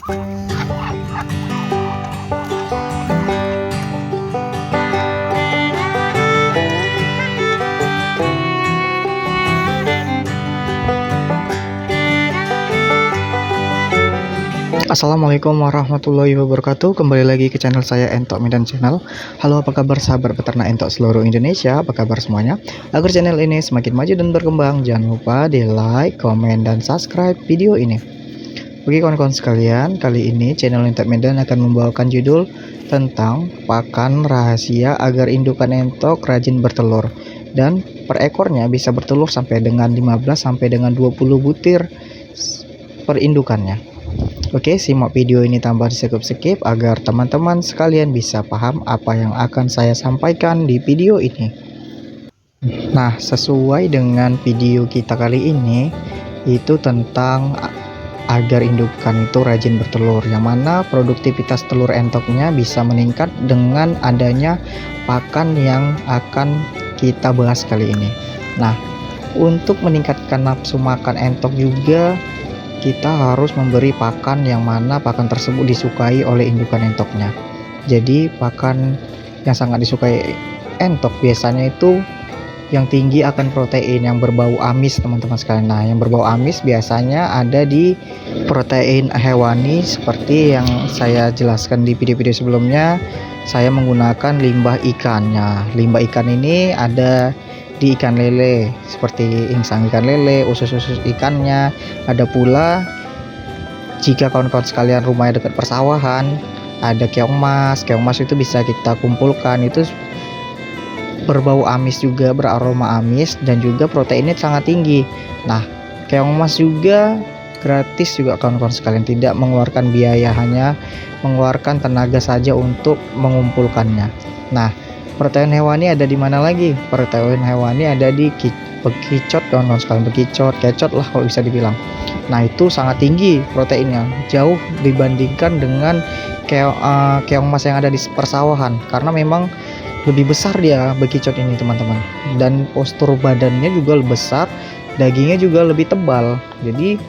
Assalamualaikum warahmatullahi wabarakatuh. Kembali lagi ke channel saya, Entok Medan Channel. Halo, apa kabar sahabat peternak entok seluruh Indonesia? Apa kabar semuanya? Agar channel ini semakin maju dan berkembang, jangan lupa di like, komen, dan subscribe video ini. Bagi kawan-kawan sekalian, kali ini channel Entok Medan akan membawakan judul tentang pakan rahasia agar indukan entok rajin bertelur, dan per ekornya bisa bertelur sampai dengan 15 sampai dengan 20 butir per indukannya. Oke, simak video ini tanpa di-skip agar teman-teman sekalian bisa paham apa yang akan saya sampaikan di video ini. Nah, sesuai dengan video kita kali ini, itu tentang agar indukan itu rajin bertelur, yang mana produktivitas telur entoknya bisa meningkat dengan adanya pakan yang akan kita bahas kali ini. Nah, untuk meningkatkan nafsu makan entok juga, kita harus memberi pakan yang mana pakan tersebut disukai oleh indukan entoknya. Jadi pakan yang sangat disukai entok biasanya itu yang tinggi akan protein, yang berbau amis teman-teman sekalian. Nah, yang berbau amis biasanya ada di protein hewani seperti yang saya jelaskan di video-video sebelumnya. Saya menggunakan limbah ikannya. Limbah ikan ini ada di ikan lele seperti insang ikan lele, usus-usus ikannya. Ada pula jika kawan-kawan sekalian rumahnya dekat persawahan, ada keong mas. Keong mas itu bisa kita kumpulkan, itu berbau amis juga, beraroma amis, dan juga proteinnya sangat tinggi. Nah, keong mas juga gratis juga kawan-kawan sekalian, tidak mengeluarkan biaya, hanya mengeluarkan tenaga saja untuk mengumpulkannya. Nah, protein hewani ada di mana lagi? Protein hewani ada di bekicot kawan-kawan sekalian, bekicot, kecot lah kalau bisa dibilang. Nah, itu sangat tinggi proteinnya, jauh dibandingkan dengan keong mas yang ada di persawahan, karena memang lebih besar dia bekicot ini teman-teman, dan postur badannya juga lebih besar, dagingnya juga lebih tebal. Jadi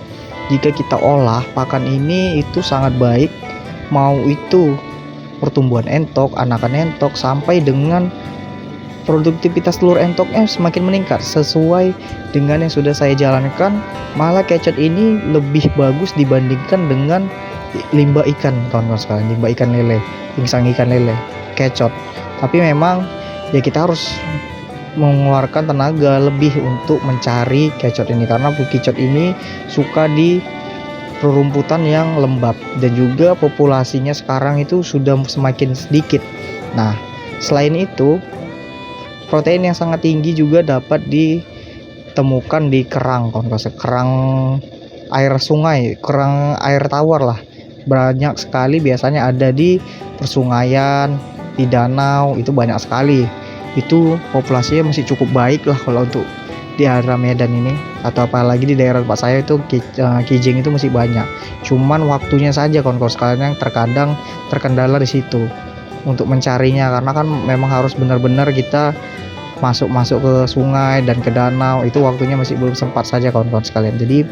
jika kita olah pakan ini itu sangat baik, mau itu pertumbuhan entok, anakan entok, sampai dengan produktivitas telur entoknya semakin meningkat sesuai dengan yang sudah saya jalankan. Malah kecot ini lebih bagus dibandingkan dengan limbah ikan kawan-kawan sekalian, limbah ikan lele, insang ikan lele, kecot. Tapi memang ya kita harus mengeluarkan tenaga lebih untuk mencari kecot ini, karena bekicot ini suka di rerumputan yang lembab, dan juga populasinya sekarang itu sudah semakin sedikit. Nah, selain itu protein yang sangat tinggi juga dapat ditemukan di kerang, kerang air sungai, kerang air tawar lah. Banyak sekali biasanya ada di persungaian, di danau, itu banyak sekali. Itu populasinya masih cukup baik lah kalau untuk di daerah Medan ini, atau apalagi di daerah tempat saya itu kijing itu masih banyak. Cuman waktunya saja kawan-kawan sekalian yang terkadang terkendala di situ untuk mencarinya, karena kan memang harus benar-benar kita masuk ke sungai dan ke danau, itu waktunya masih belum sempat saja kawan-kawan sekalian. Jadi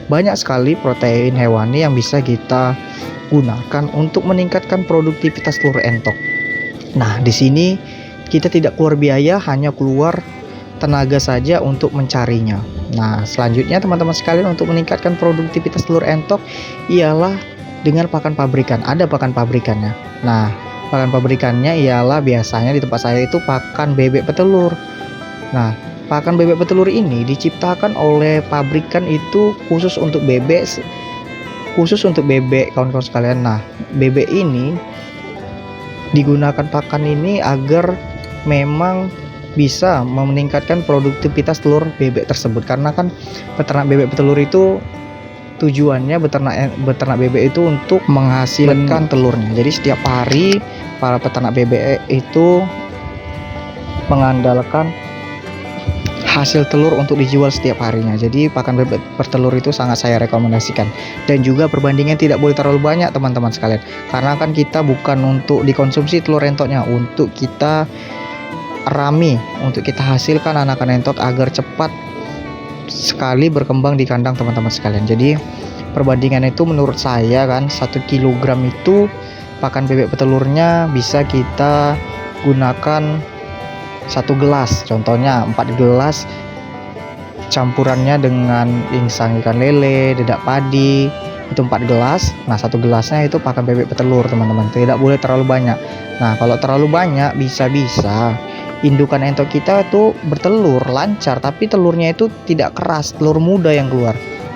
banyak sekali protein hewani yang bisa kita gunakan untuk meningkatkan produktivitas telur entok. Nah, di sini kita tidak keluar biaya, hanya keluar tenaga saja untuk mencarinya. Nah, selanjutnya teman-teman sekalian, untuk meningkatkan produktivitas telur entok ialah dengan pakan pabrikan. Ada pakan pabrikannya. Nah, pakan pabrikannya ialah biasanya di tempat saya itu pakan bebek petelur. Nah, pakan bebek petelur ini diciptakan oleh pabrikan itu khusus untuk bebek, kawan-kawan sekalian. Nah, bebek ini digunakan pakan ini agar memang bisa meningkatkan produktivitas telur bebek tersebut, karena kan peternak bebek petelur itu tujuannya beternak bebek itu untuk menghasilkan telurnya. Jadi setiap hari para peternak bebek itu mengandalkan hasil telur untuk dijual setiap harinya. Jadi pakan bebek bertelur itu sangat saya rekomendasikan, dan juga perbandingan tidak boleh terlalu banyak teman-teman sekalian, karena kan kita bukan untuk dikonsumsi telur entoknya, untuk kita rami, untuk kita hasilkan anakan entok agar cepat sekali berkembang di kandang teman-teman sekalian. Jadi perbandingan itu menurut saya kan 1 kilogram itu pakan bebek petelurnya bisa kita gunakan 1 gelas, contohnya 4 gelas campurannya dengan insang ikan lele, dedak padi, itu 4 gelas. Nah 1 gelasnya itu pakan bebek petelur teman-teman, tidak boleh terlalu banyak. Nah kalau terlalu banyak bisa-bisa indukan entok kita tuh bertelur lancar, tapi telurnya itu tidak keras, telur muda yang keluar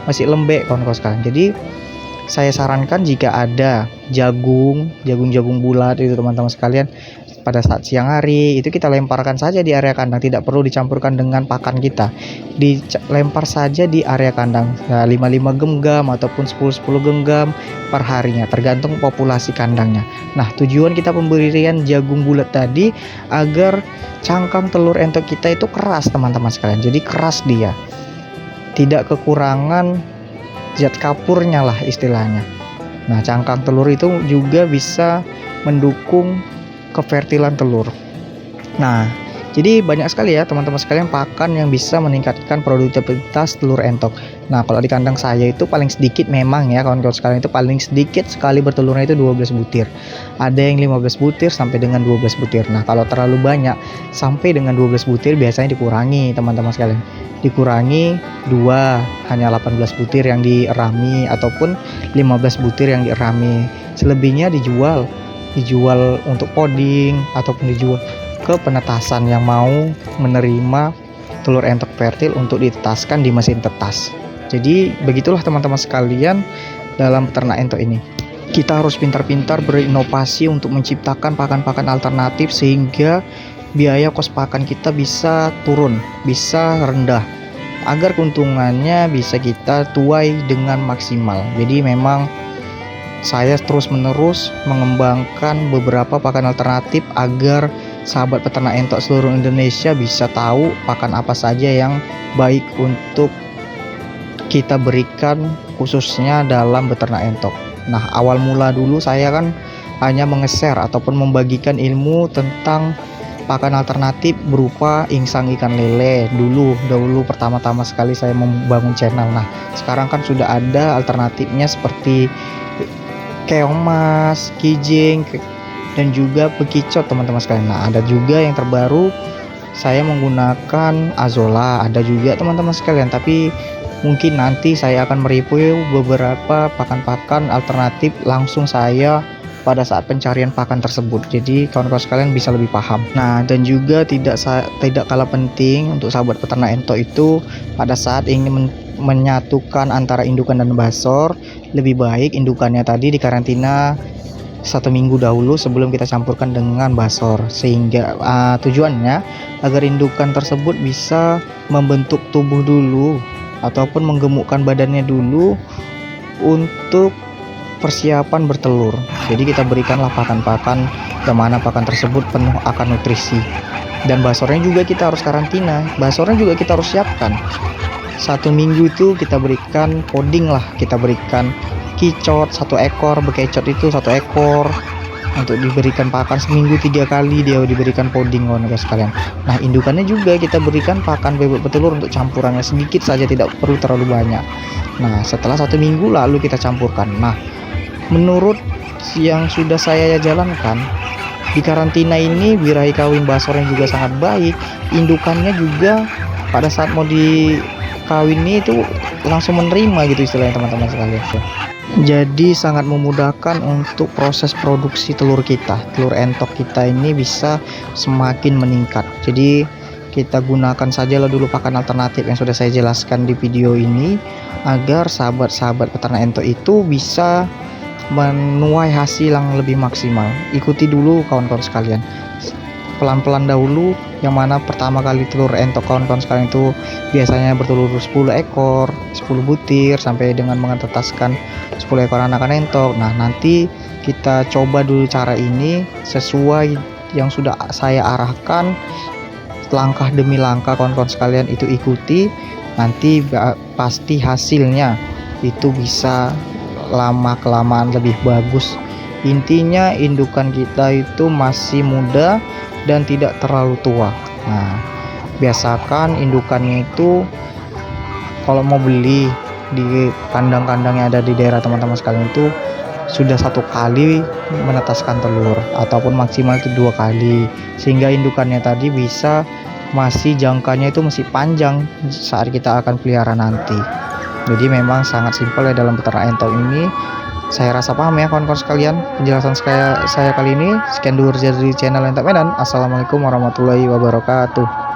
masih lembek kawan-kawan sekalian. Jadi saya sarankan jika ada jagung bulat itu teman-teman sekalian, pada saat siang hari itu kita lemparkan saja di area kandang, tidak perlu dicampurkan dengan pakan kita, dilempar saja di area kandang, 5 genggam ataupun 10 genggam per harinya, tergantung populasi kandangnya. Nah tujuan kita pemberian jagung bulat tadi agar cangkang telur entok kita itu keras teman-teman sekalian, jadi keras dia, tidak kekurangan zat kapurnya lah istilahnya. Nah cangkang telur itu juga bisa mendukung kefertilan telur. Nah jadi banyak sekali ya teman-teman sekalian pakan yang bisa meningkatkan produktivitas telur entok. Nah kalau di kandang saya itu paling sedikit memang ya kawan-kawan sekalian, itu paling sedikit sekali bertelurnya itu 12 butir, ada yang 15 butir sampai dengan 12 butir. Nah kalau terlalu banyak sampai dengan 12 butir biasanya dikurangi teman-teman sekalian, dikurangi 2, hanya 18 butir yang dierami ataupun 15 butir yang dierami, selebihnya dijual untuk poding ataupun dijual ke penetasan yang mau menerima telur entok fertil untuk ditetaskan di mesin tetas. Jadi begitulah teman-teman sekalian dalam peternak entok ini. Kita harus pintar-pintar berinovasi untuk menciptakan pakan-pakan alternatif sehingga biaya kos pakan kita bisa turun, bisa rendah, agar keuntungannya bisa kita tuai dengan maksimal. Jadi memang saya terus-menerus mengembangkan beberapa pakan alternatif agar sahabat peternak entok seluruh Indonesia bisa tahu pakan apa saja yang baik untuk kita berikan khususnya dalam beternak entok. Nah awal mula dulu saya kan hanya menge-share ataupun membagikan ilmu tentang pakan alternatif berupa insang ikan lele dahulu pertama-tama sekali saya membangun channel. Nah sekarang kan sudah ada alternatifnya seperti keong mas, kijing, dan juga bekicot teman-teman sekalian. Nah ada juga yang terbaru saya menggunakan azola, ada juga teman-teman sekalian, tapi mungkin nanti saya akan mereview beberapa pakan-pakan alternatif langsung saya pada saat pencarian pakan tersebut, jadi kawan-kawan sekalian bisa lebih paham. Nah dan juga tidak kalah penting untuk sahabat peternak entok itu pada saat ingin menyatukan antara indukan dan basor, lebih baik indukannya tadi dikarantina 1 minggu dahulu sebelum kita campurkan dengan basor, sehingga tujuannya agar indukan tersebut bisa membentuk tubuh dulu ataupun menggemukkan badannya dulu untuk persiapan bertelur. Jadi kita berikanlah pakan-pakan yang mana pakan tersebut penuh akan nutrisi, dan basornya juga kita harus karantina, basornya juga kita harus siapkan 1 minggu itu kita berikan poding lah, kita berikan kicot 1 ekor, bekecot itu 1 ekor untuk diberikan pakan seminggu 3 kali dia diberikan poding kawan-kawan sekalian. Nah indukannya juga kita berikan pakan bebek petelur untuk campurannya sedikit saja, tidak perlu terlalu banyak. Nah setelah 1 minggu lalu kita campurkan. Nah menurut yang sudah saya jalankan di karantina ini, birahi kawin basornya juga sangat baik, indukannya juga pada saat mau dikawin itu langsung menerima gitu istilahnya teman-teman sekalian. Jadi sangat memudahkan untuk proses produksi telur kita, telur entok kita ini bisa semakin meningkat. Jadi kita gunakan sajalah dulu pakan alternatif yang sudah saya jelaskan di video ini agar sahabat-sahabat peternak entok itu bisa menuai hasil yang lebih maksimal. Ikuti dulu kawan-kawan sekalian, pelan-pelan dahulu, yang mana pertama kali telur entok kawan-kawan sekalian itu biasanya bertelur 10 ekor, 10 butir sampai dengan mengetetaskan 10 ekor anakan entok. Nah nanti kita coba dulu cara ini sesuai yang sudah saya arahkan, langkah demi langkah kawan-kawan sekalian itu ikuti, nanti pasti hasilnya itu bisa lama kelamaan lebih bagus. Intinya indukan kita itu masih muda dan tidak terlalu tua. Nah biasakan indukannya itu kalau mau beli di kandang-kandang yang ada di daerah teman-teman sekalian itu sudah 1 kali menetaskan telur ataupun maksimal itu 2 kali, sehingga indukannya tadi bisa masih jangkanya itu masih panjang saat kita akan pelihara nanti. Jadi memang sangat simpel ya dalam peternak entok ini. Saya rasa paham ya kawan-kawan sekalian penjelasan saya kali ini. Sekian dulu dari channel Entok Medan. Assalamualaikum warahmatullahi wabarakatuh.